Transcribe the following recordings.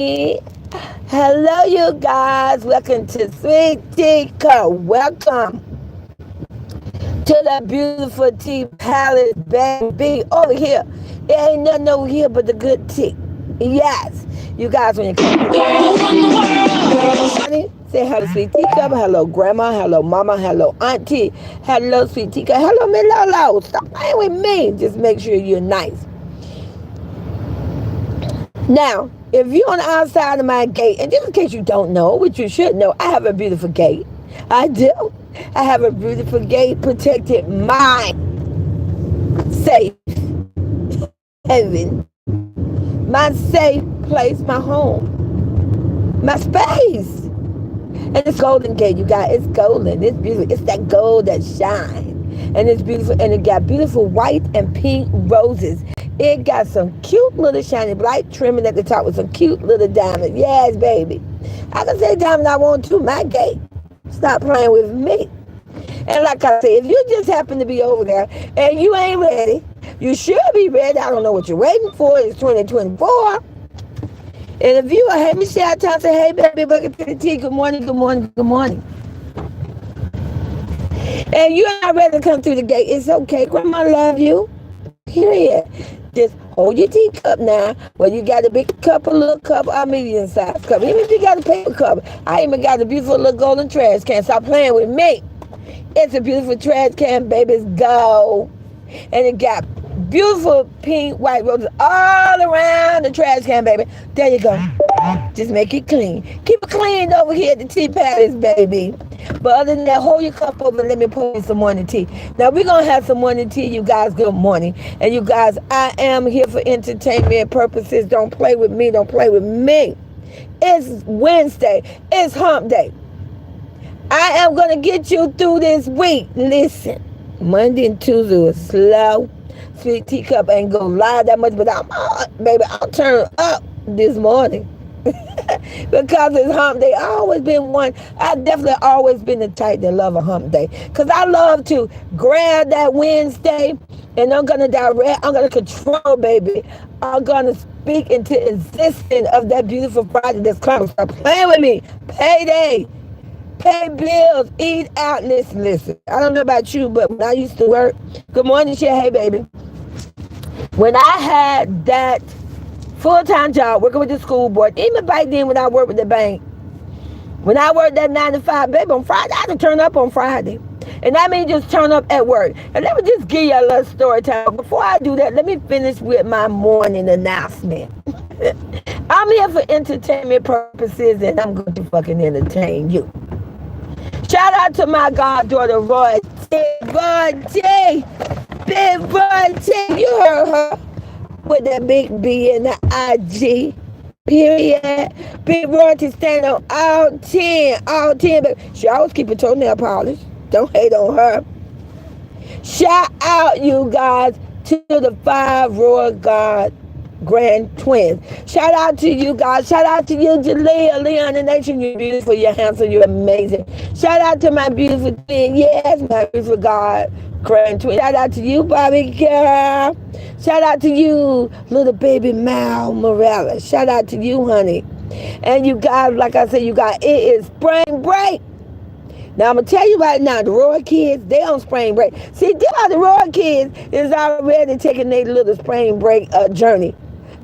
Hello, you guys. Welcome to Sweet Tea Co. Welcome to the beautiful tea palace, baby. Over here. It ain't nothing over here but the good tea. Yes. You guys, when you come to honey, say hello, Sweet Tea Cup. Hello, Grandma. Hello, Mama. Hello, Auntie. Hello, Sweet Tea Cup. Hello, Miss Lolo. Stop playing with me. Just make sure you're nice. Now, if you're on the outside of my gate, and just in case you don't know, which you should know, I have a beautiful gate. I do. I have a beautiful gate protected my safe heaven, my safe place, my home, my space. And it's golden gate, you guys. It's golden. It's beautiful. It's that gold that shines. And it's beautiful. And it got beautiful white and pink roses. It got some cute little shiny black trimming at the top with some cute little diamonds. Yes, baby. I can say diamond I want to. My gate. Stop playing with me. And like I said, if you just happen to be over there and you ain't ready, you should be ready. I don't know what you're waiting for. It's 2024. And if you are, hey, Michelle Thompson, hey, baby, welcome to the tea. Good morning, good morning, good morning. And you're not ready to come through the gate, it's okay. Grandma love you. Period. Just hold your teacup now. Whether you got a big cup, a little cup, or a medium-sized cup. Even if you got a paper cup. I even got a beautiful little golden trash can. Stop playing with me. It's a beautiful trash can, babies. Go. And it got beautiful pink, white roses all around the trash can, baby. There you go. Just make it clean. Keep it clean over here at the tea palace, baby. But other than that, hold your cup over and let me pour you some morning tea. Now, we're going to have some morning tea, you guys. Good morning. And you guys, I am here for entertainment purposes. Don't play with me. Don't play with me. It's Wednesday. It's hump day. I am going to get you through this week. Listen, Monday and Tuesday was slow. Sweet teacup ain't going to lie that much, but I'll turn up this morning. Because it's hump day. I've definitely always been the type that love a hump day. Because I love to grab that Wednesday and I'm going to control, baby. I'm going to speak into existence of that beautiful Friday that's coming. Stop playing with me. Payday. Pay bills. Eat out. Listen. I don't know about you, but when I used to work, good morning, Shay. Hey, baby. When I had that full-time job working with the school board, even back then when I worked with the bank, when I worked that 9 to 5, baby, on Friday, I had to turn up on Friday. And that means just turn up at work. And let me just give you a little story time. Before I do that, let me finish with my morning announcement. I'm here for entertainment purposes, and I'm going to fucking entertain you. Shout out to my goddaughter, Roy T. Big Roy T. You heard her. With that big B and the IG, period. Big royalty stand on all 10, but she always keep her toenail polish. Don't hate on her. Shout out, you guys, to the 5 Royal God grand twins. Shout out to you guys. Shout out to you, Jalea, Leon the Nation. You're beautiful, you're handsome, you're amazing. Shout out to my beautiful twin. Yes, my beautiful God grand twin. Shout out to you, Bobby girl. Shout out to you, little baby Mal Morales. Shout out to you, honey. And you guys, like I said, it is spring break. Now, I'm going to tell you right now, the Roy kids, they on spring break. See, the Roy kids is already taking their little spring break journey.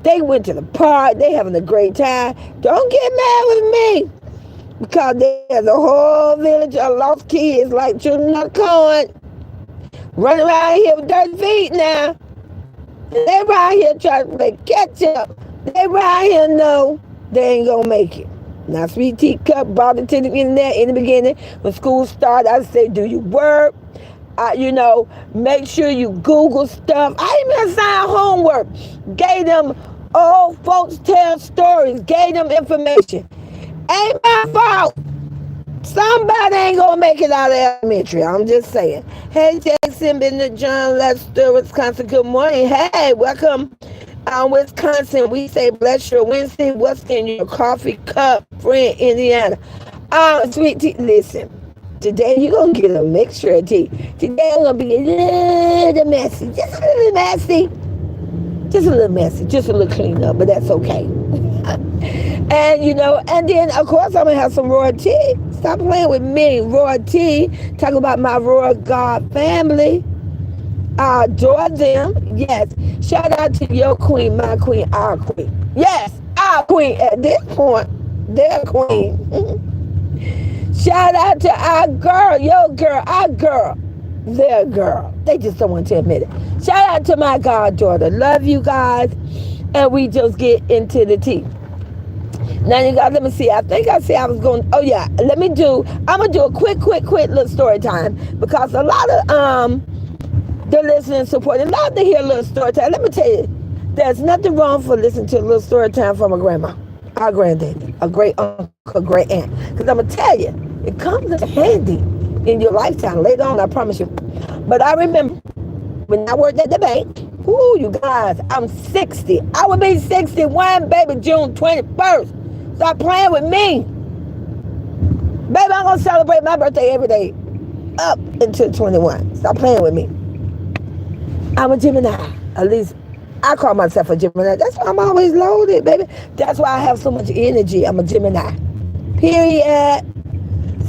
They went to the park. They having a great time. Don't get mad with me. Because there's a whole village of lost kids like children of the corn running around here with dirty feet now. They around here trying to play catch up. They around here know they ain't gonna make it. Now, Sweet Teacup brought it to the internet in the beginning. When school started, I say, do you work? Make sure you Google stuff. I even assigned homework. Gave them old folks tell stories. Gave them information. Ain't my fault. Somebody ain't gonna make it out of elementary. I'm just saying. Hey, Jackson, been to John Lester, Wisconsin. Good morning. Hey, welcome. Wisconsin, we say bless your Wednesday. What's in your coffee cup, friend, Indiana? Sweet tea. Listen, today you're going to get a mixture of tea. Today I'm going to be a little messy. Just a little messy. Just a little messy. Just a little clean up, but that's okay. And and then of course I'm gonna have some Roy T. Stop playing with me, Roy T. Talking about my Roy God family. I adore them. Yes. Shout out to your queen, my queen, our queen. Yes, our queen at this point. Their queen. Shout out to our girl, your girl, our girl, their girl. They just don't want to admit it. Shout out to my goddaughter. Love you guys. And we just get into the tea. Now you guys, let me see. I think I said I was going. Oh yeah, I'm gonna do a quick little story time because a lot of the listening support. They love to hear a little story time. Let me tell you, there's nothing wrong for listening to a little story time from a grandma, our granddaddy, a great uncle, a great aunt. Because I'm gonna tell you, it comes in handy in your lifetime later on. I promise you. But I remember when I worked at the bank. Ooh, you guys, I'm 60. I would be 61, baby, June 21st. Stop playing with me. Baby, I'm going to celebrate my birthday every day up until 21. Stop playing with me. I'm a Gemini. At least I call myself a Gemini. That's why I'm always loaded, baby. That's why I have so much energy. I'm a Gemini. Period.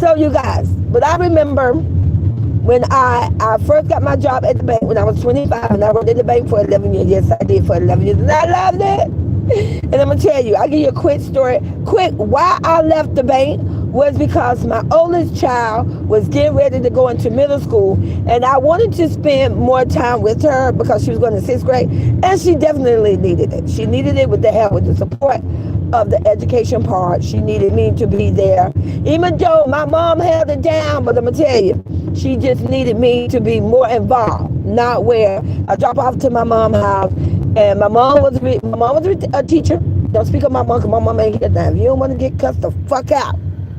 So, you guys, but I remember when I first got my job at the bank when I was 25, and I worked at the bank for 11 years. Yes, I did for 11 years, and I loved it. And I'm going to tell you, I'll give you a quick story. Why I left the bank was because my oldest child was getting ready to go into middle school, and I wanted to spend more time with her because she was going to 6th grade, and she definitely needed it. She needed it with the help, with the support of the education part. She needed me to be there. Even though my mom held it down, but I'm going to tell you, she just needed me to be more involved, not where I drop off to my mom's house. And my mom was a teacher. Don't speak on my mom because my mom ain't here now. If you don't want to get cussed the fuck out,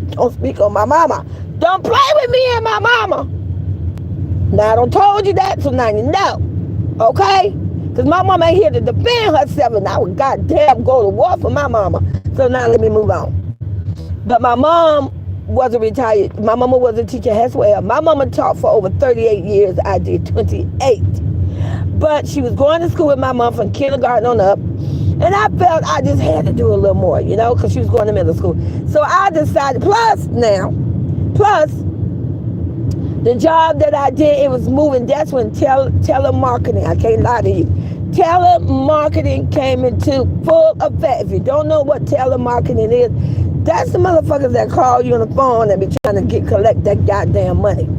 don't speak on my mama. Don't play with me and my mama. Now I don't told you that, so now you know. Okay? Because my mama ain't here to defend herself, and I would goddamn go to war for my mama. So now let me move on. But my mom wasn't retired. My mama was a teacher as well. My mama taught for over 38 years. I did 28. But she was going to school with my mom from kindergarten on up. And I felt I just had to do a little more, because she was going to middle school. So I decided, plus the job that I did, it was moving. That's when telemarketing, I can't lie to you. Telemarketing came into full effect. If you don't know what telemarketing is, that's the motherfuckers that call you on the phone and be trying to collect that goddamn money.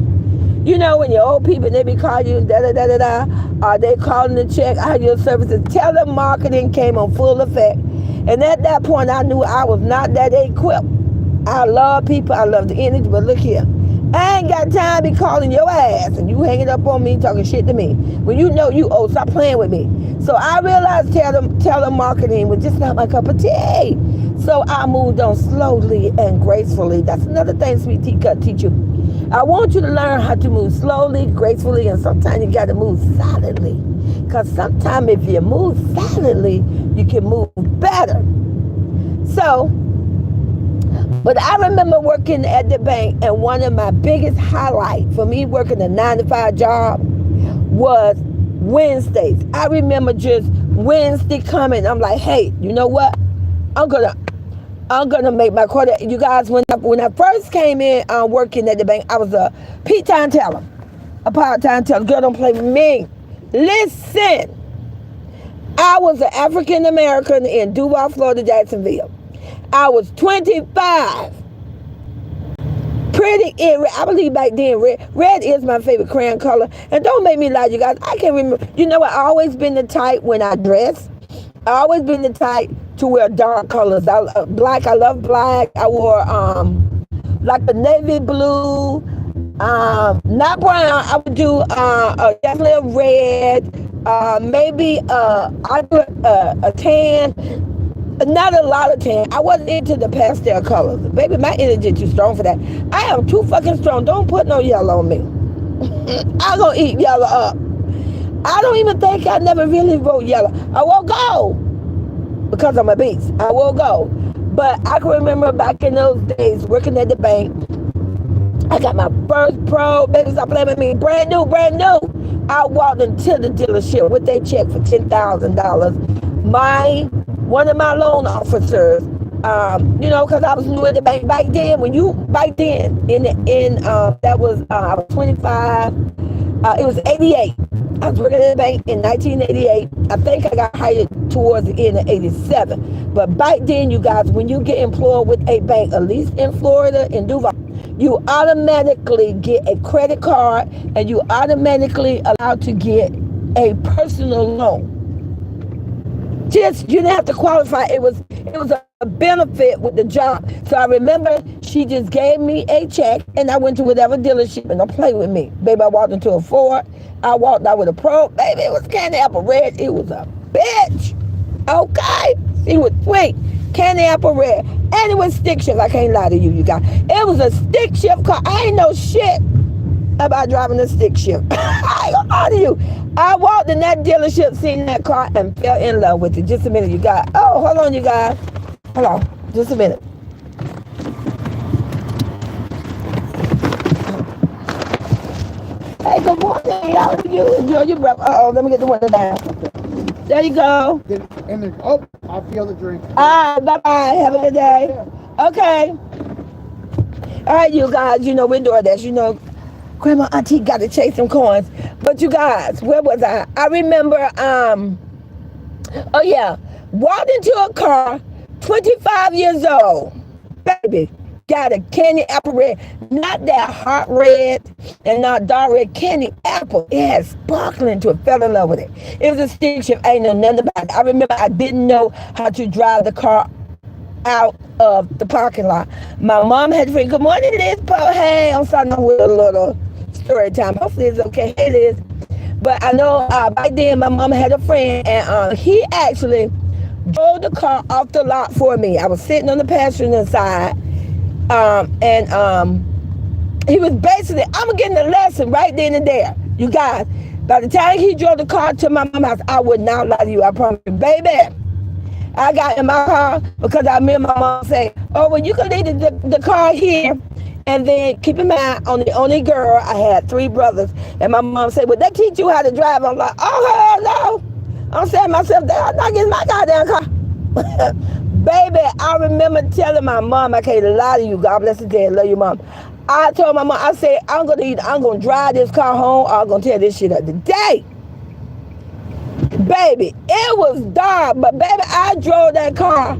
When you're old people, they be calling you or they calling to check out your services. Telemarketing came on full effect. And at that point, I knew I was not that equipped. I love people. I love the energy. But look here. I ain't got time to be calling your ass and you hanging up on me talking shit to me. When you know you old, stop playing with me. So I realized telemarketing was just not my cup of tea. So I moved on slowly and gracefully. That's another thing Sweet Tea Cut teach you. I want you to learn how to move slowly, gracefully, and sometimes you got to move silently. Because sometimes if you move silently, you can move better. So, but I remember working at the bank, and one of my biggest highlights for me working a 9-to-5 job was Wednesdays. I remember just Wednesday coming. I'm like, hey, you know what? I'm gonna make my quarter. You guys, when I first came in working at the bank, I was a part-time teller. Girl, don't play with me. Listen, I was an African American in Duval, Florida, Jacksonville. I was 25. Pretty in red. I believe back then red is my favorite crayon color. And don't make me lie, you guys. I can't remember. I always been the type when I dress. I always been the type to wear dark colors. Black, I love black. I wore like a navy blue, not brown. I would do definitely a red, maybe I do a tan. Not a lot of tan. I wasn't into the pastel colors. Baby, my energy too strong for that. I am too fucking strong. Don't put no yellow on me. I'm gonna eat yellow up. I don't even think I never really wrote yellow. I will go because I'm a beast. I will go. But I can remember back in those days working at the bank. I got my first pro, baby, stop playing with me. Brand new. I walked into the dealership with their check for $10,000. One of my loan officers Because I was new at the bank back then. Back then, that was I was 25. It was 88. I was working at the bank in 1988. I think I got hired towards the end of 87. But back then, you guys, when you get employed with a bank, at least in Florida, in Duval, you automatically get a credit card and you automatically allowed to get a personal loan. Just, you didn't have to qualify. It was a benefit with the job. So I remember she just gave me a check and I went to whatever dealership and don't play with me. Baby, I walked into a Ford. I walked out with a Pro. Baby, it was candy apple red. It was a bitch. Okay? She was sweet. Candy apple red. And it was stick shift. I can't lie to you, you guys. It was a stick shift car. I ain't know shit about driving a stick shift. I ain't gonna lie to you. I walked in that dealership, seen that car, and fell in love with it. Just a minute, you guys. Oh, hold on, you guys. Hold on. Just a minute. Hey, good morning. How are you? Enjoy your breath. Let me get the window down. There you go. I feel the drink. Bye-bye. Have a good day. Okay. All right, you guys. We're doing this. Grandma, auntie got to chase some coins. But you guys, where was I? I remember, walked into a car, 25 years old. Baby, got a candy apple red. Not that hot red and not dark red, candy apple. It had sparkling to it. Fell in love with it. It was a stick shift. I ain't know nothing about it. I remember I didn't know how to drive the car out of the parking lot. My mom had to say, good morning, Liz. Hey, I'm starting off with a little story time. Hopefully it's okay. Hey, Liz. But I know back then my mom had a friend and he actually drove the car off the lot for me. I was sitting on the passenger side and he was basically, I'm getting a lesson right then and there. You guys, by the time he drove the car to my mom's house, I would not lie to you. I promise you, baby. I got in my car because I remember my mom say, oh, well, you can leave the car here. And then keep in mind, I'm the only girl. I had 3 brothers. And my mom said, well, they teach you how to drive. I'm like, oh, hell no. I'm saying to myself, I'm not getting my goddamn car. Baby, I remember telling my mom, I can't lie to you. God bless her dead. Love you, mom. I told my mom, I said, I'm going to drive this car home or I'm going to tear this shit up today. Baby, it was dark, but baby, I drove that car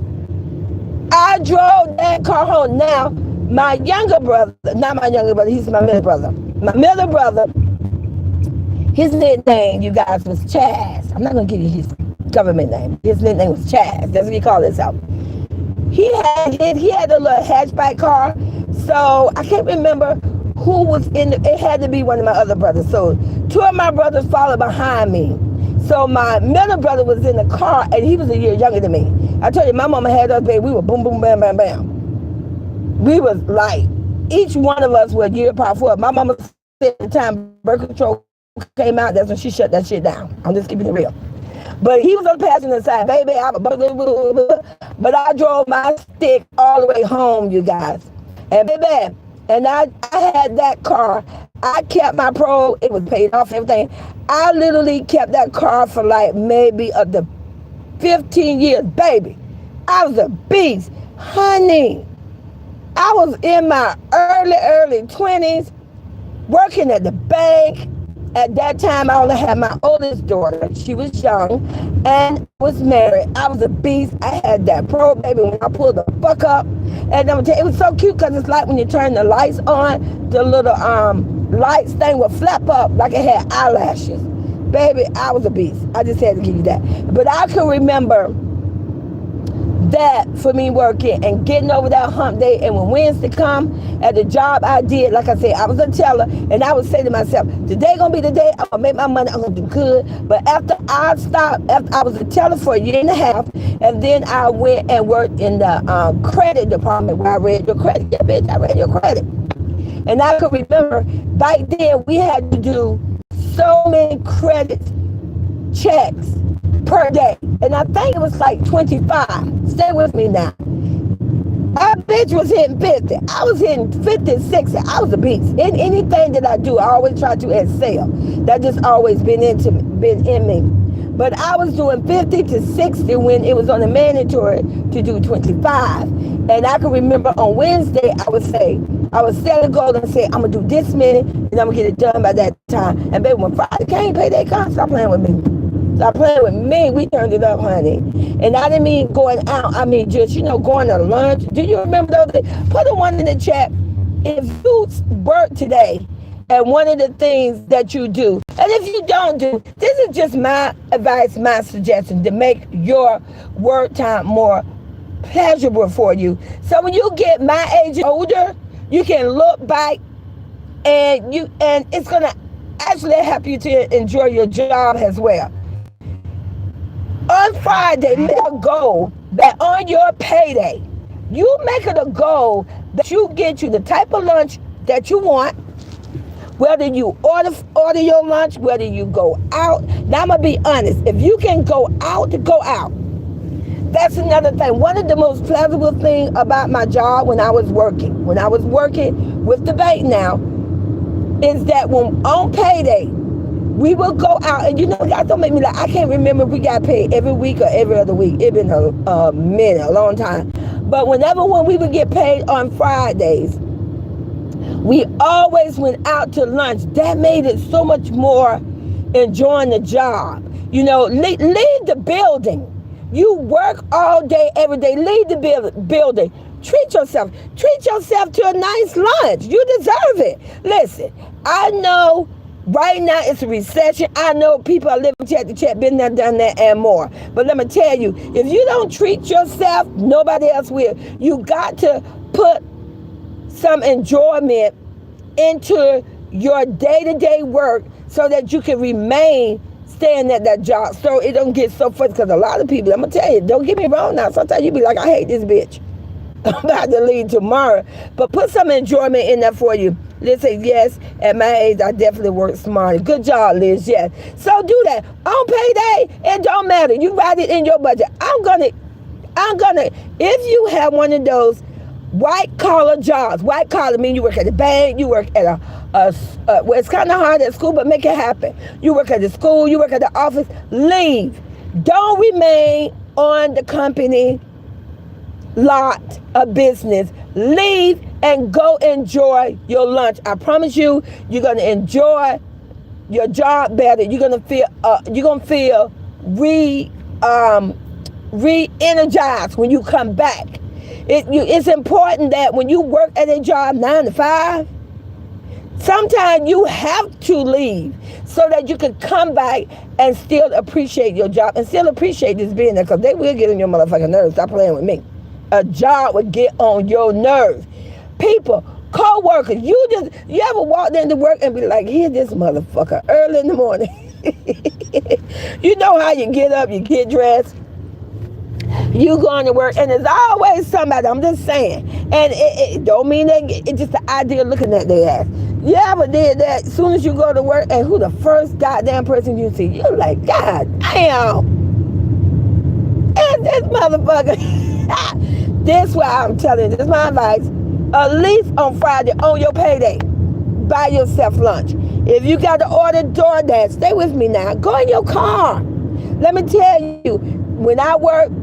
home. Now, my younger brother, not my younger brother, he's my middle brother. My middle brother, his nickname, you guys, was Chaz. I'm not going to give you his government name. His nickname was Chaz. That's what he called himself. He had a little hatchback car, so I can't remember who was in it. It had to be one of my other brothers. So 2 of my brothers followed behind me. So my middle brother was in the car, and he was a year younger than me. I told you, my mama had us, baby. We were boom, boom, bam, bam, bam. We was like, each one of us were a year apart. For my mama said at the time birth control came out, that's when she shut that shit down. I'm just keeping it real. But he was on the passenger side, baby. But I drove my stick all the way home, you guys. And baby, and I had that car. I kept my Pro. It was paid off, everything. I literally kept that car for like maybe up to 15 years, baby. I was a beast. Honey, I was in my early 20s, working at the bank. At that time, I only had my oldest daughter. She was young and was married. I was a beast. I had that Pro, baby, when I pulled the fuck up. And I'm gonna tell you, it was so cute because it's like when you turn the lights on, the little lights thing would flap up like it had eyelashes. Baby, I was a beast. I just had to give you that. But I can remember that for me working and getting over that hump day, and when Wednesday come at the job I did, like I said, I was a teller, and I would say to myself, today gonna be the day I'm gonna make my money, I'm gonna do good. But after I was a teller for a year and a half, and then I went and worked in the credit department where I read your credit. Yeah, bitch, I read your credit. And I could remember back then we had to do so many credit checks per day. And I think it was like 25. Stay with me now. Our bitch was hitting 50. I was hitting 50, 60. I was a beast. In anything that I do, I always try to excel. That just always been in me. But I was doing 50 to 60 when it was on the mandatory to do 25. And I can remember on Wednesday, I would set a goal and say, I'm going to do this many, and I'm going to get it done by that time. And baby, when Friday came, payday comes, stop playing with me. Stop playing with me. We turned it up, honey. And I didn't mean going out. I mean just, going to lunch. Do you remember those days? Put a one in the chat. If you work today, and one of the things that you do, and if you don't do, this is just my advice, my suggestion to make your work time more pleasurable for you. So when you get my age older, you can look back and it's gonna actually help you to enjoy your job as well. On Friday, make a goal that on your payday, you make it a goal that you get you the type of lunch that you want. Whether you order your lunch, whether you go out. Now I'm gonna be honest. If you can go out, go out. That's another thing. One of the most pleasurable things about my job when I was working with the bank now, is that when on payday, we will go out, and guys, don't make me I can't remember if we got paid every week or every other week. It's been a minute, a long time. But when we would get paid on Fridays, we always went out to lunch. That made it so much more enjoying the job. Leave the building. You work all day, every day. Leave the building. Treat yourself to a nice lunch. You deserve it. Listen, I know right now it's a recession. I know people are living check to check, been there, done that, and more. But let me tell you, if you don't treat yourself, nobody else will. You got to put some enjoyment into your day-to-day work so that you can remain staying at that job, so it don't get so frustrated. Because a lot of people, I'm gonna tell you, don't get me wrong now, sometimes you be like, I hate this bitch, I'm about to leave tomorrow. But put some enjoyment in there for you. Liz says, yes, at my age, I definitely work smarter. Good job, Liz, yes. So do that. On payday, it don't matter. You write it in your budget. I'm gonna, if you have one of those white collar jobs, white collar mean you work at the bank, you work at well, it's kind of hard at school, but make it happen. You work at the school, you work at the office, leave. Don't remain on the company lot of business. Leave and go enjoy your lunch. I promise you, you're gonna enjoy your job better. You're gonna feel re-energized when you come back. It's important that when you work at a job 9 to 5, sometimes you have to leave so that you can come back and still appreciate your job and still appreciate this being there, because they will get on your motherfucking nerves. Stop playing with me. A job will get on your nerves. People, co-workers, you ever walked into work and be like, here this motherfucker early in the morning. You know how you get up, you get dressed, you going to work, and there's always somebody, I'm just saying, and it don't mean that it's just the idea of looking at their ass. You ever did that? As soon as you go to work, and who the first goddamn person you see, you're like, God damn, and this motherfucker. This why I'm telling you, this is my advice. At least on Friday, on your payday, buy yourself lunch. If you got to order DoorDash, stay with me now, go in your car. Let me tell you, when I worked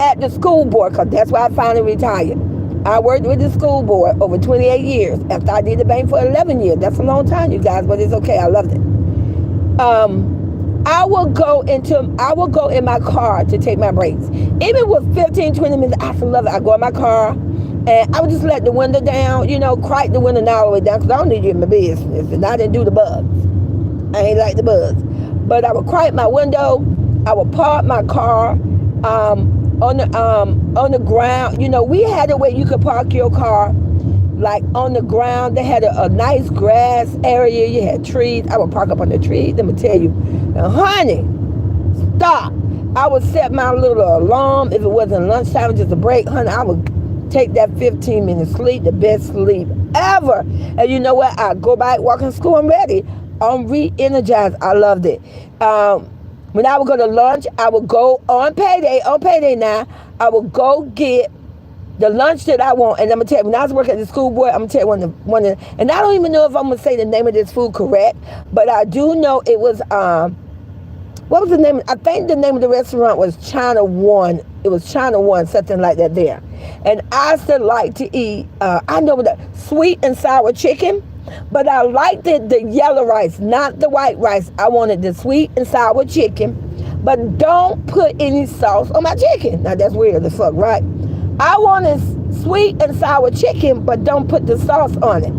at the school board, because that's why I finally retired. I worked with the school board over 28 years after I did the bank for 11 years. That's a long time, you guys, but it's okay. I loved it. I will go in my car to take my breaks. Even with 15, 20 minutes, I love it. I go in my car and I would just let the window down, crack the window all the way down, because I don't need you in my business. And I didn't do the bugs. I ain't like the bugs. But I would crack my window. I would park my car on the ground. We had a way you could park your car like on the ground. They had a nice grass area. You had trees. I would park up on the trees. Let me tell you, now, honey, stop. I would set my little alarm if it wasn't lunchtime, just a break. Honey, I would take that 15-minute sleep, the best sleep ever. And you know what? I go back, walk in school, I'm ready. I'm re-energized. I loved it. When I would go to lunch, I would go on payday now, I would go get the lunch that I want. And I'm going to tell you, when I was working at the school board, I'm going to tell you one of the, and I don't even know if I'm going to say the name of this food correct, but I do know it was what was the name? I think the name of the restaurant was China One. It was China One, something like that there. And I still like to eat, I know the sweet and sour chicken, but I liked it, the yellow rice, not the white rice. I wanted the sweet and sour chicken, but don't put any sauce on my chicken. Now that's weird as fuck, right? I wanted sweet and sour chicken, but don't put the sauce on it.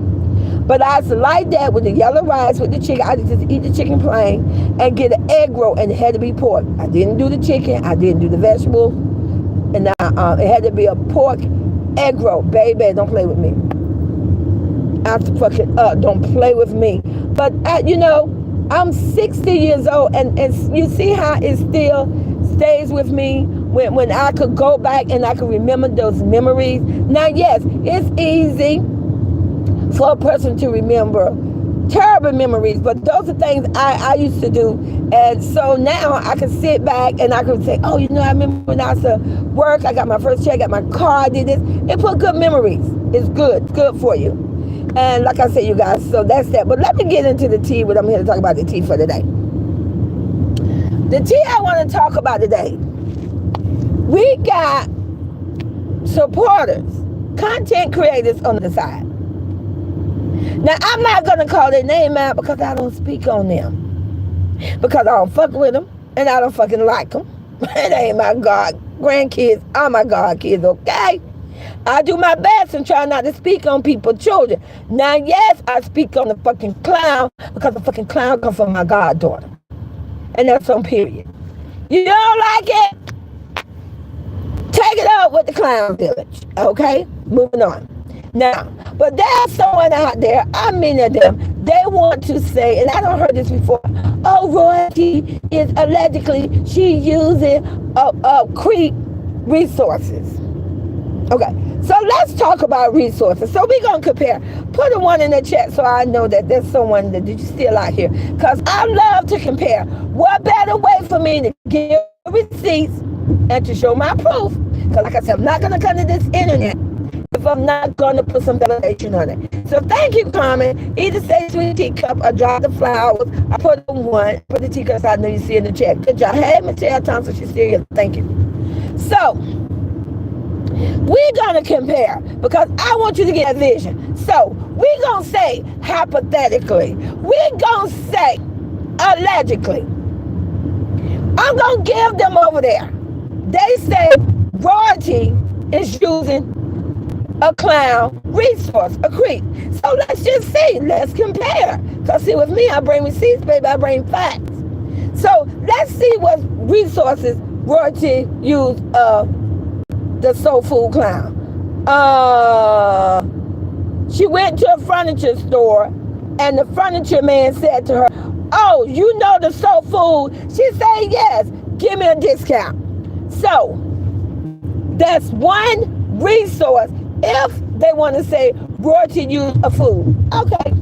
But I used to like that with the yellow rice, with the chicken. I just eat the chicken plain and get an egg roll, and it had to be pork. I didn't do the chicken. I didn't do the vegetables. And it had to be a pork egg roll. Baby, don't play with me. After fucking up, don't play with me. But, I'm 60 years old, and you see how it still stays with me when I could go back and I could remember those memories. Now, yes, it's easy for a person to remember terrible memories, but those are things I used to do. And so now I can sit back and I can say, oh, I remember when I was at work, I got my first check, I got my car, I did this. It put good memories. It's good for you. And like I said, you guys, so that's that. But let me get into the tea, what I'm here to talk about the tea for today. The tea I want to talk about today, we got supporters, content creators on the side. Now, I'm not going to call their name out because I don't speak on them. Because I don't fuck with them and I don't fucking like them. It ain't my God grandkids, all my God kids, okay? I do my best and try not to speak on people's children. Now, yes, I speak on the fucking clown because the fucking clown comes from my goddaughter. And that's on period. You don't like it? Take it out with the clown village, okay? Moving on. Now, but there's someone out there, many of them, they want to say, and I don't heard this before, oh, royalty is allegedly, she using creep resources. Okay, so let's talk about resources. So we're going to compare. Put a one in the chat so I know that there's someone that you still out here. Because I love to compare. What better way for me to give receipts and to show my proof? Because like I said, I'm not going to come to this internet if I'm not going to put some validation on it. So thank you, Carmen. Either say sweet teacup or drop the flowers. I put a one. Put the teacups I know you see in the chat. Good job. Hey, Michelle Thompson, she's still here. Thank you. So we're going to compare because I want you to get a vision. So we're going to say hypothetically. We're going to say allegedly. I'm going to give them over there. They say royalty is using a clown resource, a creep. So let's just see. Let's compare. Because see, with me, I bring receipts, baby. I bring facts. So let's see what resources royalty used the soul food clown. She went to a furniture store and the furniture man said to her, oh, you know the soul food? She said, yes, give me a discount. So that's one resource if they want to say royalty use a food. Okay.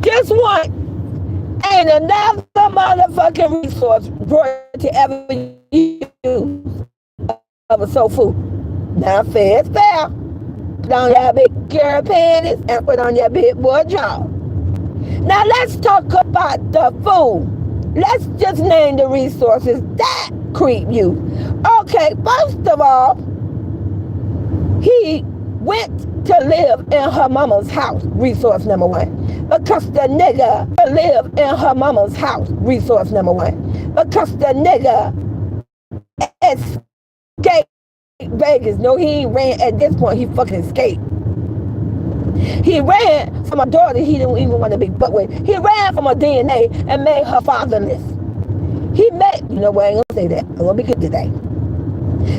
Just one. Ain't another motherfucking resource royalty ever used of a soul food. Now fair is fair. Put on your big girl panties and put on your big boy jaw. Now let's talk about the food. Let's just name the resources that creep you. Okay, first of all, he went to live in her mama's house, resource number one. Because the nigga lived in her mama's house, resource number one. Because the nigga escaped Vegas. No, he ain't ran at this point, he fucking escaped. He ran from a daughter he didn't even want to be butt with. He ran from her DNA and made her fatherless. He met, you know what, I ain't gonna say that. I'm gonna be good today.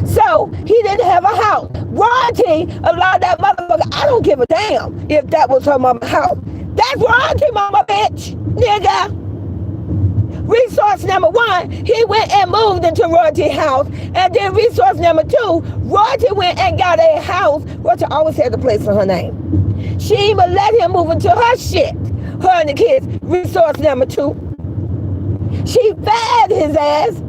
So he didn't have a house. Royalty allowed that motherfucker. I don't give a damn if that was her mama's house. That's royalty, mama bitch, nigga. Resource number one, he went and moved into Royalty house. And then resource number two, Royalty went and got a house. Royalty always had a place for her name. She even let him move into her shit. Her and the kids. Resource number two, she fed his ass.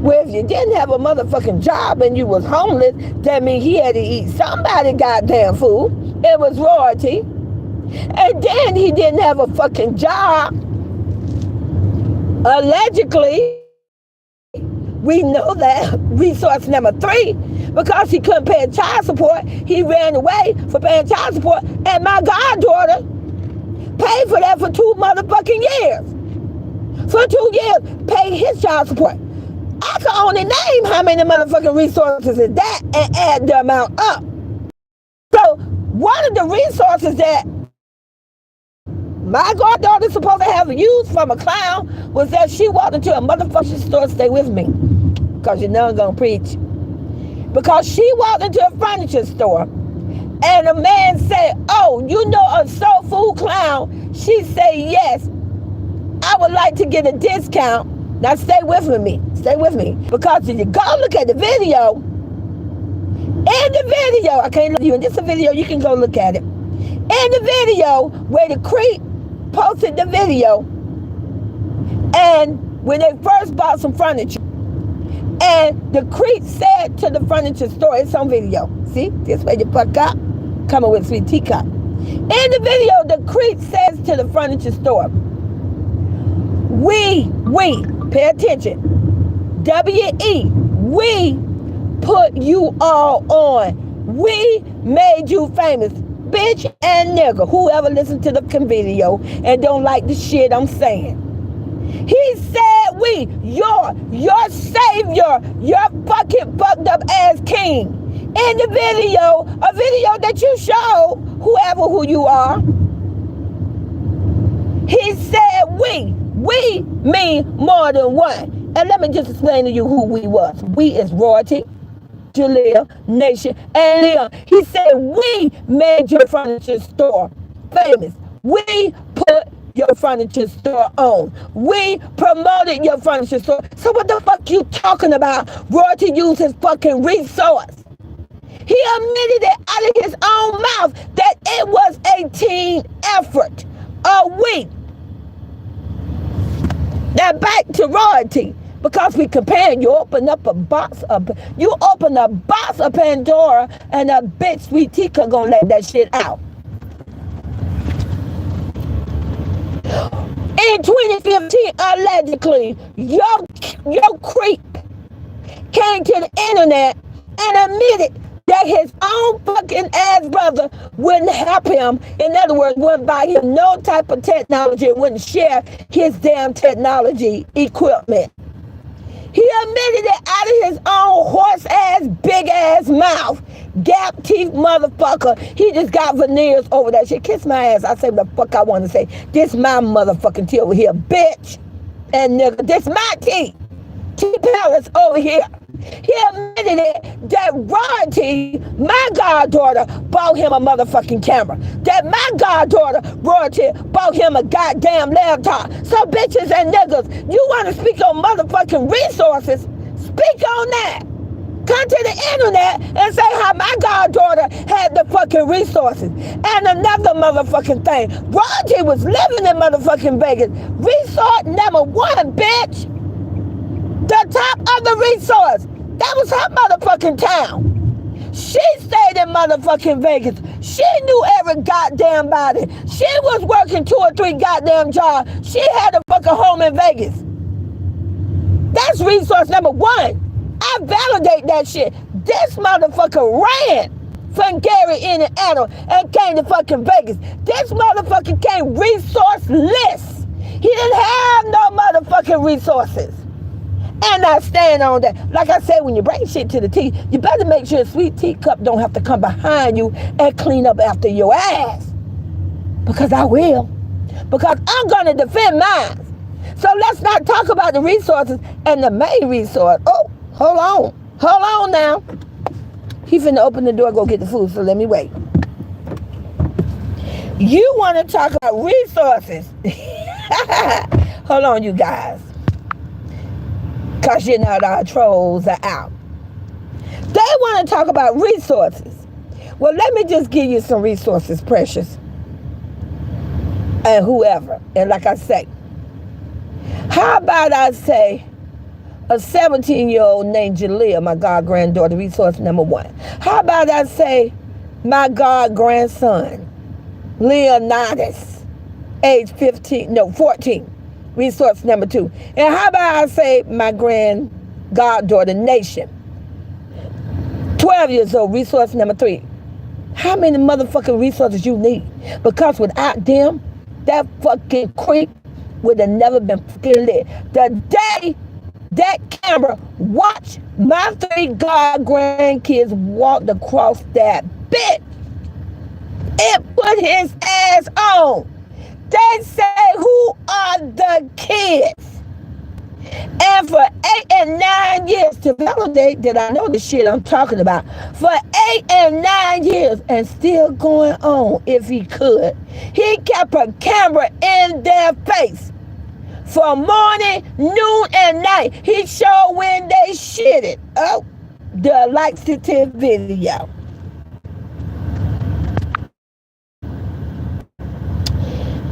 Well, if you didn't have a motherfucking job and you was homeless, that means he had to eat somebody goddamn food. It was Royalty. And then he didn't have a fucking job. Allegedly, we know that resource number 3, because he couldn't pay child support, he ran away for paying child support, and my goddaughter paid for that for 2 motherfucking years. For 2 years, paid his child support. I can only name how many motherfucking resources is that and add the amount up. So one of the resources that my goddaughter's supposed to have used from a clown was that she walked into a motherfucking store. Stay with me, because you know I'm gonna preach. Because she walked into a furniture store, and a man said, "Oh, you know a soul food clown?" She said, "Yes. I would like to get a discount." Now stay with me. Stay with me. Because if you go look at the video, in the video, I can't let you in this video, you can go look at it. In the video, where the creep posted the video, and when they first bought some furniture, and the creep said to the furniture store, it's on video. See, this way you fuck up, coming with sweet teacup. In the video, the creep says to the furniture store, we, pay attention, W-E, we put you all on. We made you famous. Bitch and nigga, whoever listened to the video and don't like the shit I'm saying. He said we, your savior, your fucking fucked up ass king. In the video, a video that you showed, whoever who you are, he said we mean more than one. And let me just explain to you who we was. We is royalty, Jaleel, Nation, and Leon. He said, we made your furniture store famous. We put your furniture store on. We promoted your furniture store. So what the fuck you talking about? Royalty used his fucking resource. He admitted it out of his own mouth that it was a team effort. A week. Now back to royalty. Because we comparing, you open up a box of Pandora, and a bitch sweet Tika gonna let that shit out. In 2015, allegedly, your creep came to the internet and admitted that his own fucking ass brother wouldn't help him. In other words, wouldn't buy him no type of technology, wouldn't share his damn technology equipment. He admitted it out of his own horse ass, big ass mouth. Gap teeth motherfucker. He just got veneers over that shit. Kiss my ass. I say what the fuck I want to say. This my motherfucking teeth over here, bitch. And nigga, this my teeth. Teeth palace over here. He admitted it that Royalty, my goddaughter, bought him a motherfucking camera. That my goddaughter, Royalty, bought him a goddamn laptop. So bitches and niggas, you want to speak on motherfucking resources, speak on that. Come to the internet and say how my goddaughter had the fucking resources. And another motherfucking thing, Royalty was living in motherfucking Vegas. Resort number 1, bitch. The top of the resource. That was her motherfucking town. She stayed in motherfucking Vegas. She knew every goddamn body. She was working 2 or 3 goddamn jobs. She had a fucking home in Vegas. That's resource number 1. I validate that shit. This motherfucker ran from Gary, Indiana, and came to fucking Vegas. This motherfucker came resourceless. He didn't have no motherfucking resources. And I stand on that. Like I said, when you bring shit to the tea, you better make sure a sweet teacup don't have to come behind you and clean up after your ass. Because I will. Because I'm going to defend mine. So let's not talk about the resources and the main resource. Oh, hold on. Hold on now. He finna open the door, go get the food, so let me wait. You want to talk about resources. Hold on, you guys. Because you know our trolls are out. They want to talk about resources. Well, let me just give you some resources, Precious. And whoever. And like I say, how about I say a 17-year-old named Jaleel, my god-granddaughter, resource number 1. How about I say my god-grandson, Leonidas, age 14. Resource number 2. And how about I say my grand goddaughter Nation, 12 years old, resource number 3. How many motherfucking resources you need? Because without them, that fucking creek would have never been fucking lit. The day that camera watched my 3 god grandkids walked across that bitch, it put his ass on. They say, who are the kids? And for 8 and 9 years, to validate that I know the shit I'm talking about, for 8 and 9 years, and still going on if he could, he kept a camera in their face for morning, noon, and night. He showed when they shitted. Oh, the laxative video.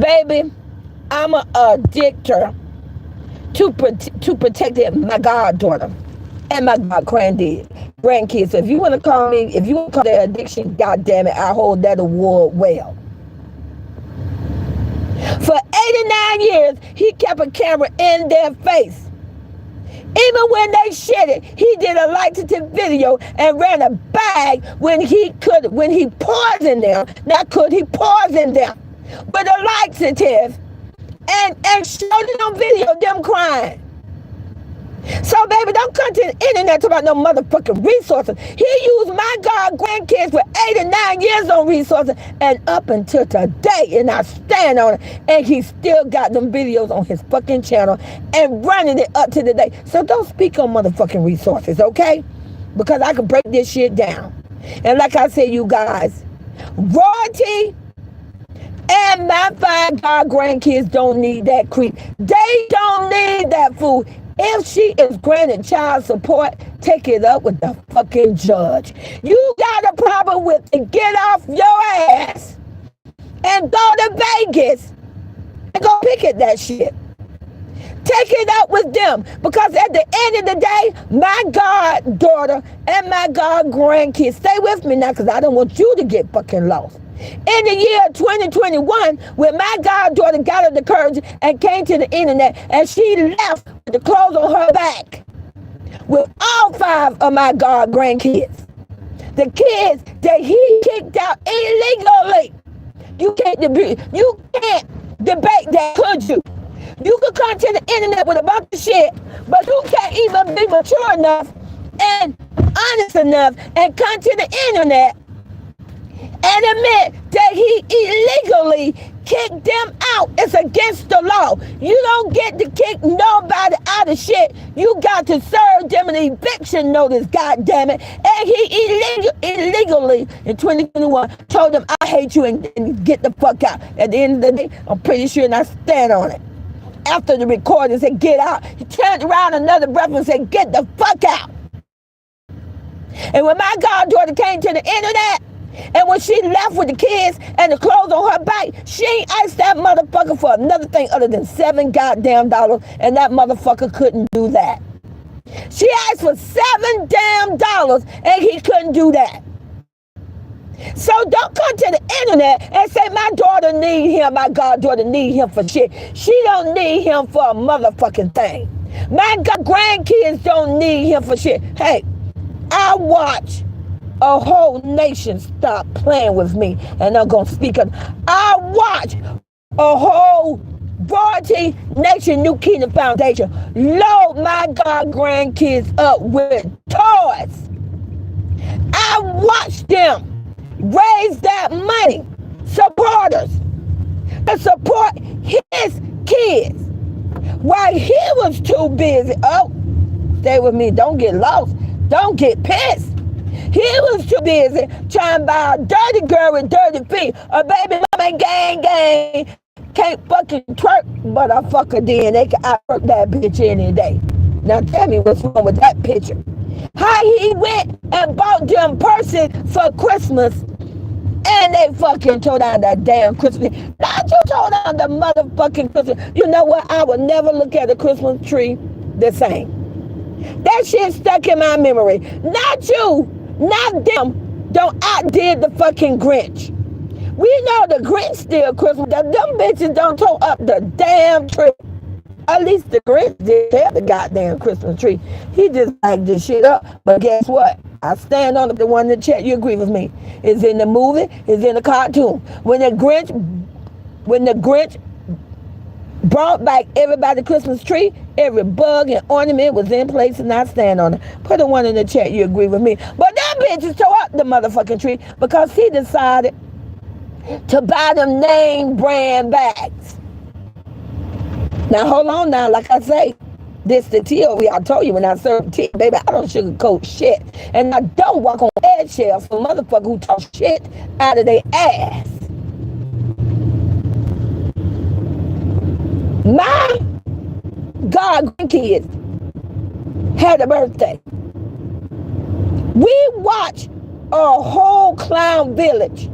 Baby, I'm a addictor to protect my goddaughter and my grandkids. So if you want to call me, if you want to call that addiction, goddamn it, I hold that award well. For 89 years, he kept a camera in their face. Even when they shitted, he did a laxative video and ran a bag when he poisoned them. Now could he poison them with a laxative and showed it on video, them crying? So, baby, don't come to the internet about no motherfucking resources. He used my god grandkids for 8 and 9 years on resources, and up until today, and I stand on it, and he still got them videos on his fucking channel and running it up to the day. So don't speak on motherfucking resources, okay? Because I can break this shit down. And like I said, you guys, royalty and my 5 god grandkids don't need that creep. They don't need that fool. If she is granted child support, take it up with the fucking judge. You got a problem with it, get off your ass and go to Vegas and go picket that shit. Take it up with them, because at the end of the day, my goddaughter and my god grandkids, stay with me now, because I don't want you to get fucking lost. In the year 2021, when my goddaughter got up the courage and came to the internet, and she left with the clothes on her back with all 5 of my god grandkids, the kids that he kicked out illegally. You can't debate that, could you? You could come to the internet with a bunch of shit, but you can't even be mature enough and honest enough and come to the internet and admit that he illegally kicked them out. It's against the law. You don't get to kick nobody out of shit. You got to serve them an eviction notice, goddammit. And he illegally in 2021 told them, I hate you, and get the fuck out. At the end of the day, I'm pretty sure, and I stand on it. After the recording said, get out, he turned around another breath and said, get the fuck out. And when my goddaughter came to the internet, and when she left with the kids and the clothes on her back, she ain't asked that motherfucker for another thing other than $7 goddamn, and that motherfucker couldn't do that. She asked for $7 damn, and he couldn't do that. So don't come to the internet and say my daughter need him, my goddaughter need him for shit. She don't need him for a motherfucking thing. My grandkids don't need him for shit. Hey, I watch a whole nation stop playing with me, and I'm gonna speak on. I watch a whole royalty nation, New Kingdom Foundation, load my god grandkids up with toys. I watch them raise that money, supporters, to support his kids, while he was too busy. Oh, stay with me, don't get lost, don't get pissed. He was too busy trying to buy a dirty girl with dirty feet, a baby mama gang, can't fucking twerk, but I fuck her then. They can out-work that bitch any day. Now tell me what's wrong with that picture. How he went and bought them purses for Christmas, and they fucking tore down that damn Christmas tree. Not you tore down the motherfucking Christmas. You know what? I would never look at a Christmas tree the same. That shit stuck in my memory. Not you. Not them. Don't outdid the fucking Grinch. We know the Grinch still Christmas. Them bitches don't tow up the damn tree. At least the Grinch did have the goddamn Christmas tree. He just bagged this shit up. But guess what? I stand on the one that chat. You agree with me? It's in the movie. It's in the cartoon. When the Grinch brought back everybody's Christmas tree, every bug and ornament was in place, and I stand on it. Put a one in the chat. You agree with me? But that bitch just tore up the motherfucking tree because he decided to buy them name brand bags. Now hold on now, like I say, this the tea over here. I told you when I serve tea, baby, I don't sugarcoat shit. And I don't walk on eggshells for motherfuckers who talk shit out of their ass. My God grandkids had a birthday. We watched a whole clown village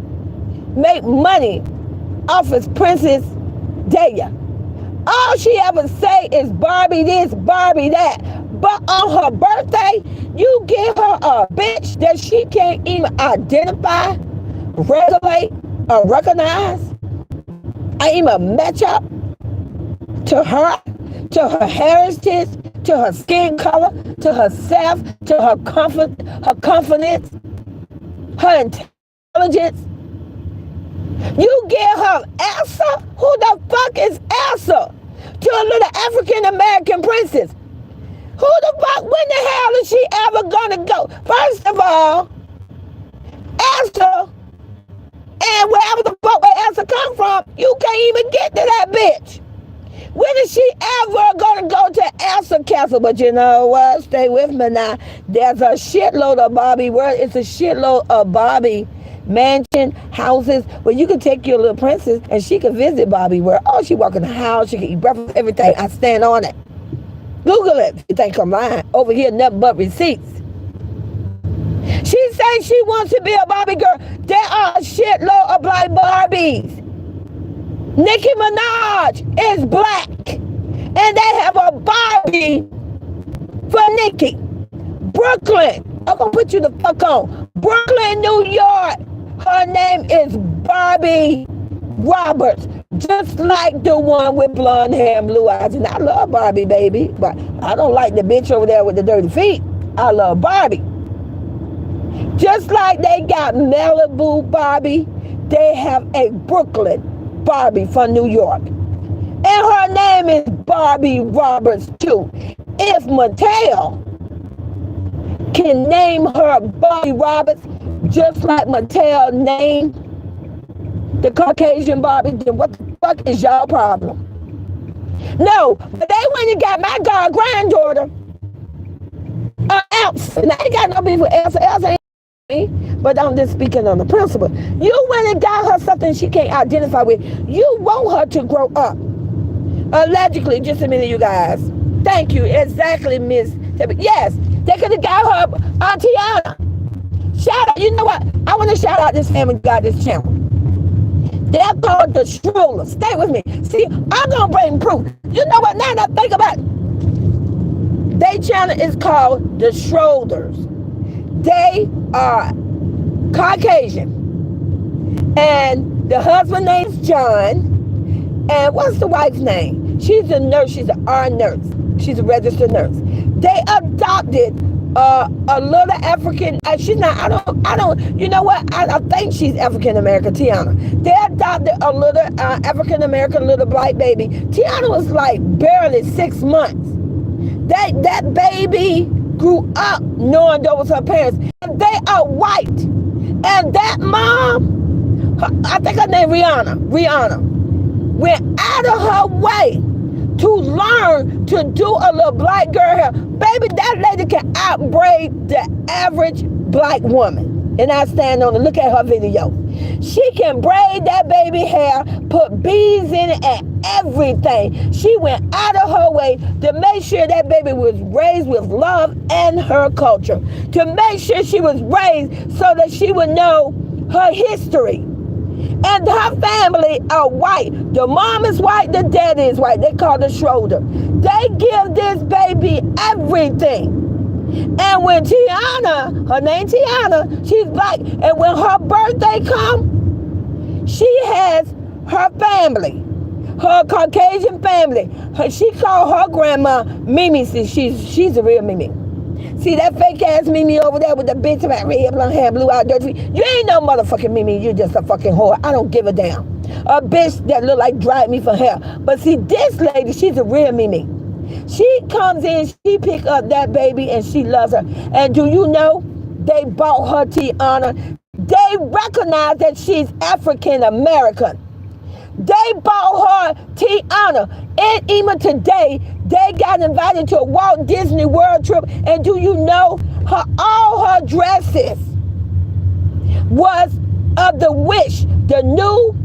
make money off his Princess Daya. All she ever say is Barbie this, Barbie that. But on her birthday, you give her a bitch that she can't even identify, regulate, or recognize, or even match up to her heritage, to her skin color, to herself, to her confidence, her intelligence. You give her Elsa? Who the fuck is Elsa? To a little African American princess. Who the fuck, when the hell is she ever gonna go? First of all, Elsa, and wherever the fuck where Elsa come from, you can't even get to that bitch. When is she ever gonna go to Elsa Castle? But you know what? Stay with me now. There's a shitload of Barbie world. It's a shitload of Barbie mansion, houses, where you can take your little princess and she can visit Barbie world. Oh, she walk in the house, she can eat breakfast, everything. I stand on it. Google it if you think I'm lying. Over here, nothing but receipts. She says she wants to be a Barbie girl. There are a shitload of black Barbies. Nicki Minaj is black. And they have a Barbie for Nicki. Brooklyn. I'm going to put you the fuck on. Brooklyn, New York. Her name is Barbie Roberts. Just like the one with blonde hair and blue eyes. And I love Barbie, baby. But I don't like the bitch over there with the dirty feet. I love Barbie. Just like they got Malibu Barbie, they have a Brooklyn Barbie from New York. And her name is Barbie Roberts, too. If Mattel can name her Barbie Roberts just like Mattel named the Caucasian Barbie, then what the fuck is y'all problem? No, but they went and got my god granddaughter Elsa. And I ain't got no beef with Elsa. Elsa ain't me, but I'm just speaking on the principle. You went and got her something she can't identify with. You want her to grow up. Allegedly, just a minute, you guys. Thank you. Exactly, Miss. Yes, they could have got her Tiana. Shout out. You know what? I want to shout out this family got this channel. They're called the Strollers. Stay with me. See, I'm going to bring proof. You know what? Now that I think about it. Their channel is called the Strollers. They are Caucasian. And the husband name's John. And what's the wife's name? She's a nurse. She's an RN nurse. She's a registered nurse. They adopted a little African. She's not. I don't. You know what? I think she's African American. Tiana. They adopted a little African American little black baby. Tiana was like barely 6 months. That baby grew up knowing those her parents. And they are white. And that mom, I think her name Rihanna, went out of her way to learn to do a little black girl hair. Baby, that lady can outbraid the average black woman. And I stand on it. Look at her video. She can braid that baby hair, put beads in it and everything. She went out of her way to make sure that baby was raised with love and her culture. To make sure she was raised so that she would know her history. And her family are white. The mom is white, the dad is white. They call the Schroeder. They give this baby everything. And when Tiana, her name Tiana, she's black. And when her birthday comes, she has her family, Her Caucasian family, she called her grandma Mimi. See, she's a real Mimi. See that fake ass Mimi over there with the bitch about red, blonde hair, blue eyed, dirty feet? You ain't no motherfucking Mimi. You just a fucking whore. I don't give a damn. A bitch that look like dried me for hair. But see, this lady, she's a real Mimi. She comes in, she pick up that baby, and she loves her. And do you know, they bought her Tiana. They recognize that she's African American. They bought her Tiana. And even today, they got invited to a Walt Disney World trip. And do you know, all her dresses was of the Wish, the new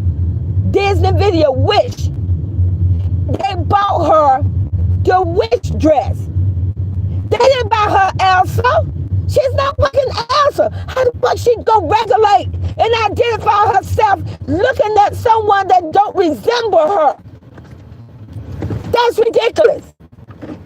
Disney video Wish. They bought her the Wish dress. They didn't buy her Elsa. She's not fucking Elsa. How the fuck she gonna regulate and identify herself looking at someone that don't resemble her? That's ridiculous.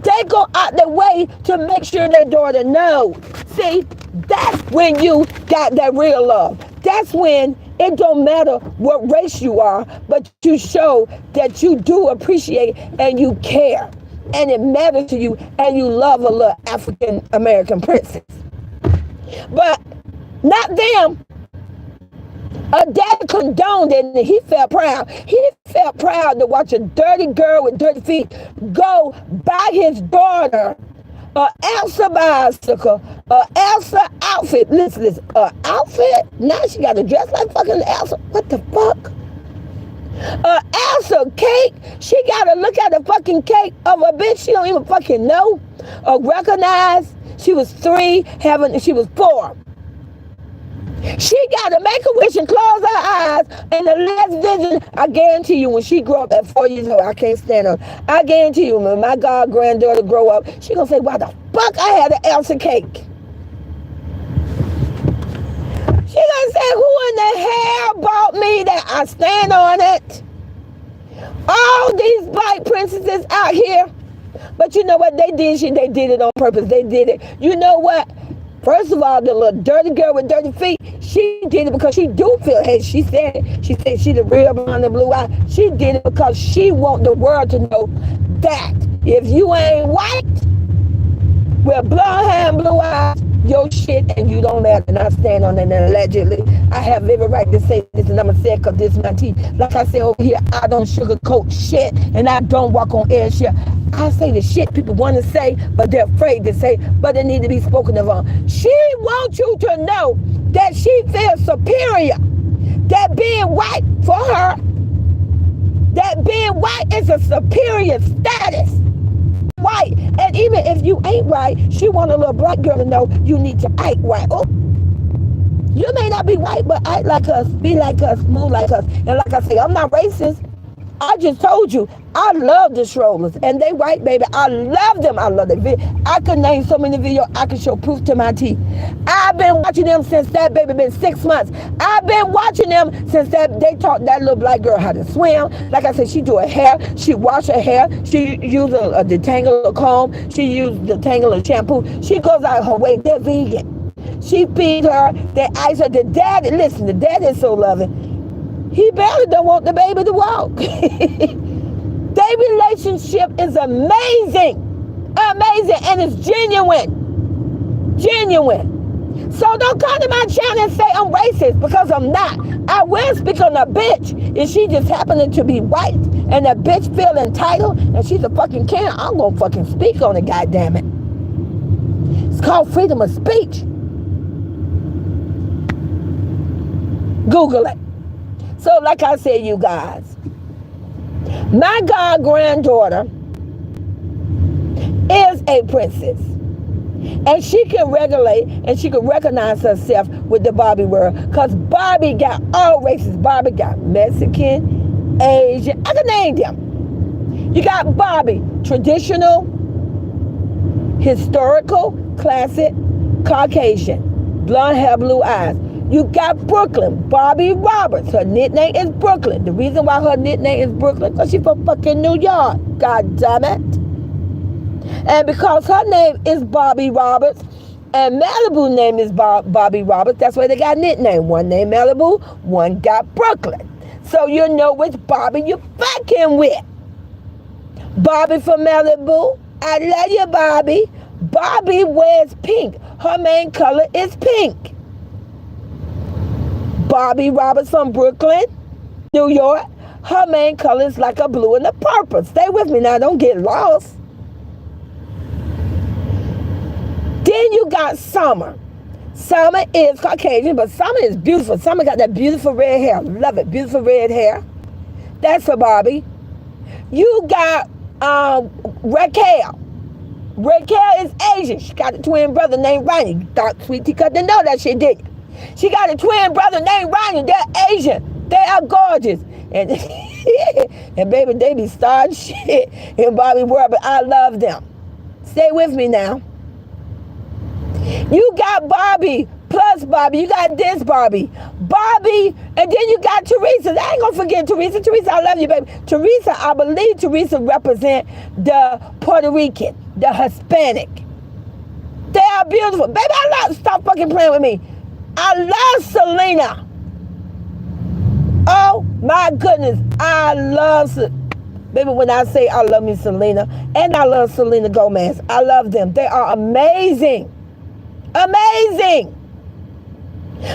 They go out their way to make sure their daughter knows. See, that's when you got that real love. That's when it don't matter what race you are, but you show that you do appreciate and you care. And it matters to you, and you love a little African American princess. But not them. A dad condoned it, and he felt proud. He felt proud to watch a dirty girl with dirty feet go buy his daughter a Elsa bicycle, a Elsa outfit. Listen, a outfit? Now she got to dress like fucking Elsa. What the fuck? Elsa cake. She gotta look at the fucking cake of a bitch she don't even fucking know or recognize. She was 3, she was 4. She gotta make a wish and close her eyes. And the last vision, I guarantee you, when she grow up at 4 years old, I can't stand her. I guarantee you, when my god granddaughter grow up, she gonna say, "Why the fuck I had an Elsa cake?" She gonna say, "Who in the hell bought me that? I stand on it." All these black princesses out here. But you know what they did? They did it on purpose. They did it. You know what? First of all, the little dirty girl with dirty feet, she did it because she do feel hate. She said she's the real blonde and blue eye. She did it because she want the world to know that if you ain't white with blonde hair and blue eyes, your shit and you don't matter. And I stand on it, and allegedly I have every right to say this, and I'm gonna say it because this is my tea. Like I said over here, I don't sugarcoat shit, and I don't walk on air shit. I say the shit people want to say, but they're afraid to say, but it need to be spoken of on. She wants you to know that she feels superior, that being white for her, that being white is a superior status. White, and even if you ain't white, she want a little black girl to know you need to act white. Oh, you may not be white, but act like us, be like us, move like us. And like I say, I'm not racist. I just told you, I love the strollers, and they white, baby. I love them. I love them. I could name so many videos. I could show proof to my teeth. I've been watching them since that baby been 6 months. I've been watching them since that they taught that little black girl how to swim. Like I said, she do her hair. She wash her hair. She use a detangler comb. She use detangler shampoo. She goes out her way. They're vegan. She feed her. They ice her. The daddy, listen, the daddy is so loving. He barely don't want the baby to walk. Their relationship is amazing. Amazing. And it's genuine. Genuine. So don't come to my channel and say I'm racist, because I'm not. I will speak on a bitch if she just happening to be white and that bitch feel entitled and she's a fucking king. I'm gonna fucking speak on it, goddammit. It's called freedom of speech. Google it. So like I said, you guys, my god granddaughter is a princess. And she can regulate and she can recognize herself with the Barbie world. Because Barbie got all races. Barbie got Mexican, Asian, I can name them. You got Barbie, traditional, historical, classic, Caucasian, blonde hair, blue eyes. You got Brooklyn, Barbie Roberts. Her nickname is Brooklyn. The reason why her nickname is Brooklyn, because she's from fucking New York. God damn it. And because her name is Barbie Roberts, and Malibu name is Barbie Roberts, that's why they got a nickname. One named Malibu, one got Brooklyn. So you know which Barbie you fucking with. Barbie from Malibu. I love you, Barbie. Barbie wears pink. Her main color is pink. Barbie Roberts from Brooklyn, New York. Her main color is like a blue and a purple. Stay with me now. Don't get lost. Then you got Summer. Summer is Caucasian, but Summer is beautiful. Summer got that beautiful red hair. Love it. Beautiful red hair. That's for Barbie. You got Raquel. Raquel is Asian. She got a twin brother named Ronnie. You thought Sweet Tea couldn't know that she did. She got a twin brother named Ronnie. They're Asian. They are gorgeous. And, and baby, they be starting shit in Barbie world, but I love them. Stay with me now. You got Barbie plus Barbie. You got this Barbie. Barbie, and then you got Teresa. I ain't gonna forget Teresa. Teresa, I love you, baby. Teresa, I believe Teresa represent the Puerto Rican, the Hispanic. They are beautiful. Baby, I love, stop fucking playing with me. I love Selena. Oh my goodness. I love, baby, when I say I love me Selena, and I love Selena Gomez. I love them. They are amazing. Amazing.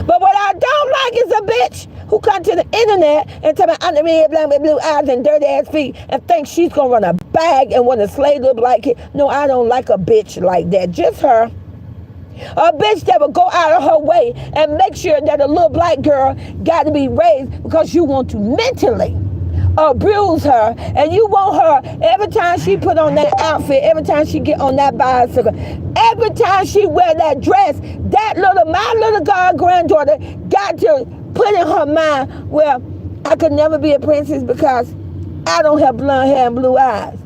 But what I don't like is a bitch who comes to the internet and tell me I'm the red, black, with blue eyes and dirty ass feet and thinks she's gonna run a bag and want to slay little black kid. No, I don't like a bitch like that. Just her. A bitch that will go out of her way and make sure that a little black girl got to be raised because you want to mentally abuse her, and you want her every time she put on that outfit, every time she get on that bicycle, every time she wear that dress, my little god granddaughter got to put in her mind, well, I could never be a princess because I don't have blonde hair and blue eyes.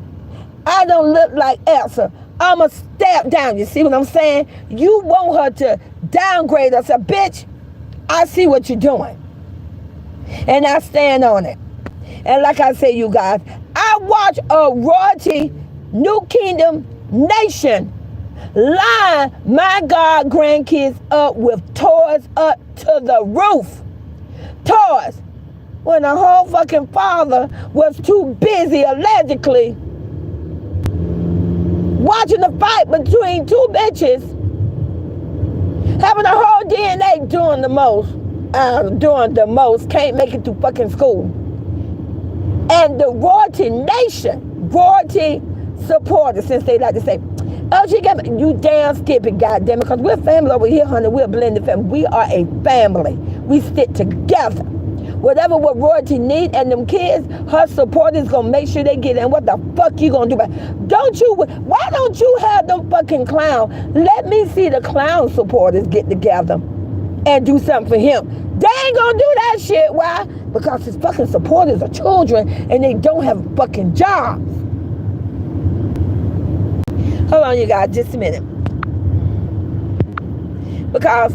I don't look like Elsa. I'm a step down. You see what I'm saying? You want her to downgrade us. A bitch, I see what you're doing. And I stand on it. And like I say, you guys, I watch a royalty, New Kingdom nation line my God grandkids up with toys up to the roof. Toys. When the whole fucking father was too busy, allegedly, watching the fight between two bitches, having a whole DNA doing the most, can't make it to fucking school. And the royalty nation, royalty supporters, since they like to say, oh, she got me. You damn stupid, goddamn it, because we're family over here, honey. We're a blended family. We are a family. We stick together. Whatever what royalty need and them kids, her supporters gonna make sure they get it. And what the fuck you gonna do about it? Why don't you have them fucking clown? Let me see the clown supporters get together and do something for him. They ain't gonna do that shit. Why? Because his fucking supporters are children and they don't have fucking jobs. Hold on, you guys, just a minute. Because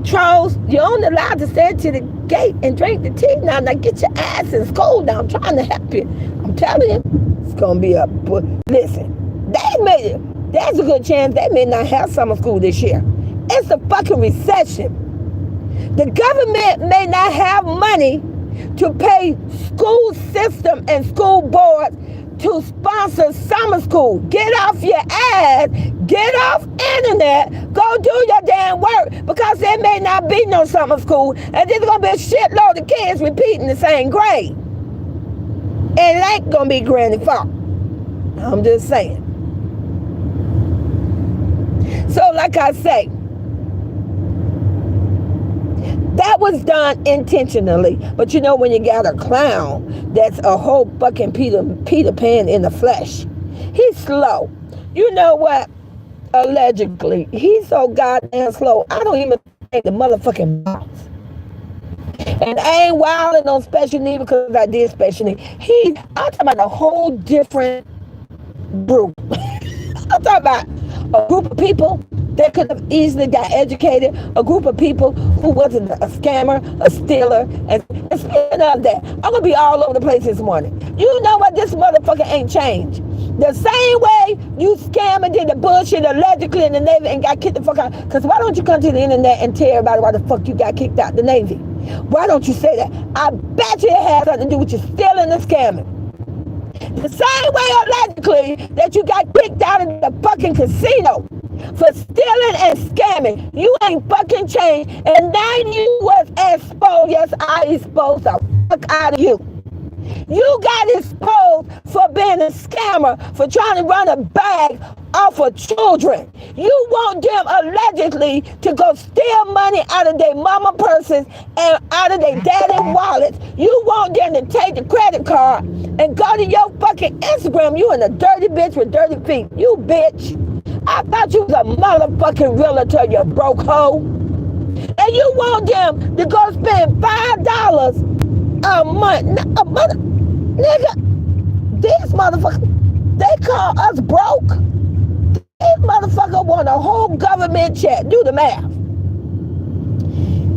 trolls, you're only allowed to stand to the gate and drink the tea now. Now get your ass in school now. I'm trying to help you. I'm telling you, it's gonna be a. Listen, there's a good chance they may not have summer school this year. It's a fucking recession. The government may not have money to pay school system and school boards to sponsor summer school. Get off your ass, get off internet, go do your damn work, because there may not be no summer school, and there's gonna be a shitload of kids repeating the same grade. And it ain't gonna be granny fault. I'm just saying. So like I say, that was done intentionally. But you know, when you got a clown that's a whole fucking Peter Pan in the flesh, he's slow. You know what? Allegedly, he's so goddamn slow. I don't even think the motherfucking box. And I ain't wilding on special need because I did special need. I'm talking about a whole different group. I'm talking about a group of people that could have easily got educated, a group of people who wasn't a scammer, a stealer, and speaking of that, I'm gonna be all over the place this morning. You know what? This motherfucker ain't changed. The same way you scam and did the bullshit allegedly in the Navy and got kicked the fuck out. Because why don't you come to the internet and tell everybody why the fuck you got kicked out the Navy? Why don't you say that? I bet you it has something to do with you stealing and scamming. The same way, allegedly, that you got kicked out of the fucking casino for stealing and scamming. You ain't fucking changed. And now you was exposed. Yes, I exposed the fuck out of you. You got exposed for being a scammer, for trying to run a bag off of children. You want them allegedly to go steal money out of their mama purses and out of their daddy wallets. You want them to take the credit card and go to your fucking Instagram. You in a dirty bitch with dirty feet. You bitch. I thought you was a motherfucking realtor, you broke hoe. And you want them to go spend $5 a month. Nigga, these motherfuckers, they call us broke. These motherfuckers want a whole government check. Do the math.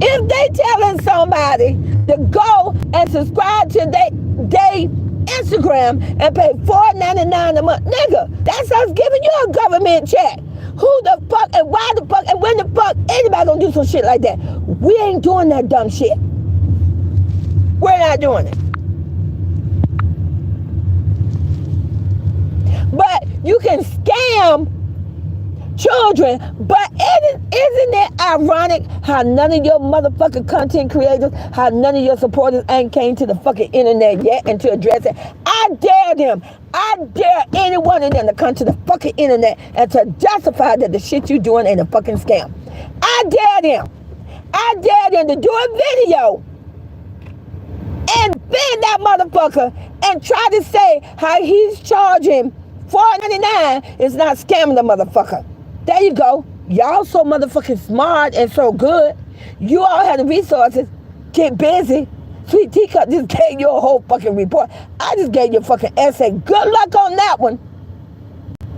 If they telling somebody to go and subscribe to they Instagram and pay $4.99 a month, nigga, that's us giving you a government check. Who the fuck and why the fuck and when the fuck anybody gonna do some shit like that? We ain't doing that dumb shit. We're not doing it. But you can scam children. But isn't it ironic how none of your motherfucking content creators, how none of your supporters ain't came to the fucking internet yet and to address it? I dare them. I dare any one of them to come to the fucking internet and to justify that the shit you doing ain't a fucking scam. I dare them. I dare them to do a video and bend that motherfucker and try to say how he's charging $4.99 is not scamming the motherfucker. There you go. Y'all so motherfucking smart and so good. You all have the resources. Get busy. Sweet Teacup just gave you a whole fucking report. I just gave you a fucking essay. Good luck on that one.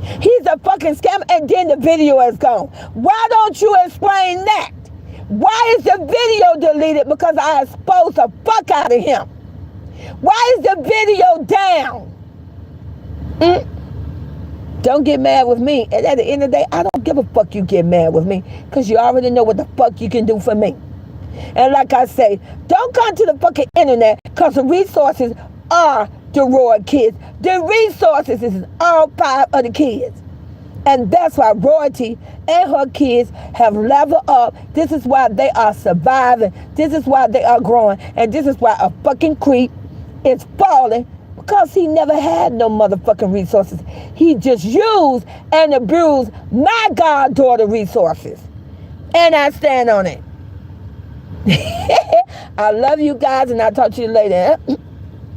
He's a fucking scammer and then the video is gone. Why don't you explain that? Why is the video deleted? Because I exposed the fuck out of him. Why is the video down? Don't get mad with me. And at the end of the day, I don't give a fuck you get mad with me. Because you already know what the fuck you can do for me. And like I say, don't come to the fucking internet because the resources are the Roy kids. The resources is all 5 of the kids. And that's why Royalty and her kids have leveled up. This is why they are surviving. This is why they are growing. And this is why a fucking creep is falling. Because he never had no motherfucking resources. He just used and abused my goddaughter resources. And I stand on it. I love you guys and I'll talk to you later.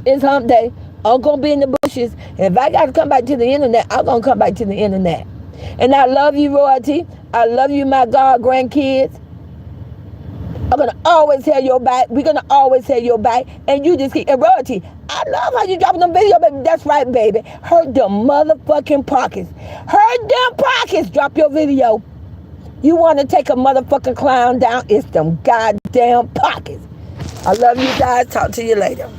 It's hump day. I'm going to be in the bushes. And if I got to come back to the internet, I'm going to come back to the internet. And I love you, Royalty. I love you, my God grandkids. I'm going to always have your back. We're going to always have your back. And you just keep, and Royalty, I love how you dropping them videos, baby. That's right, baby. Hurt them motherfucking pockets. Hurt them pockets. Drop your video. You want to take a motherfucking clown down? It's them goddamn pockets. I love you guys. Talk to you later.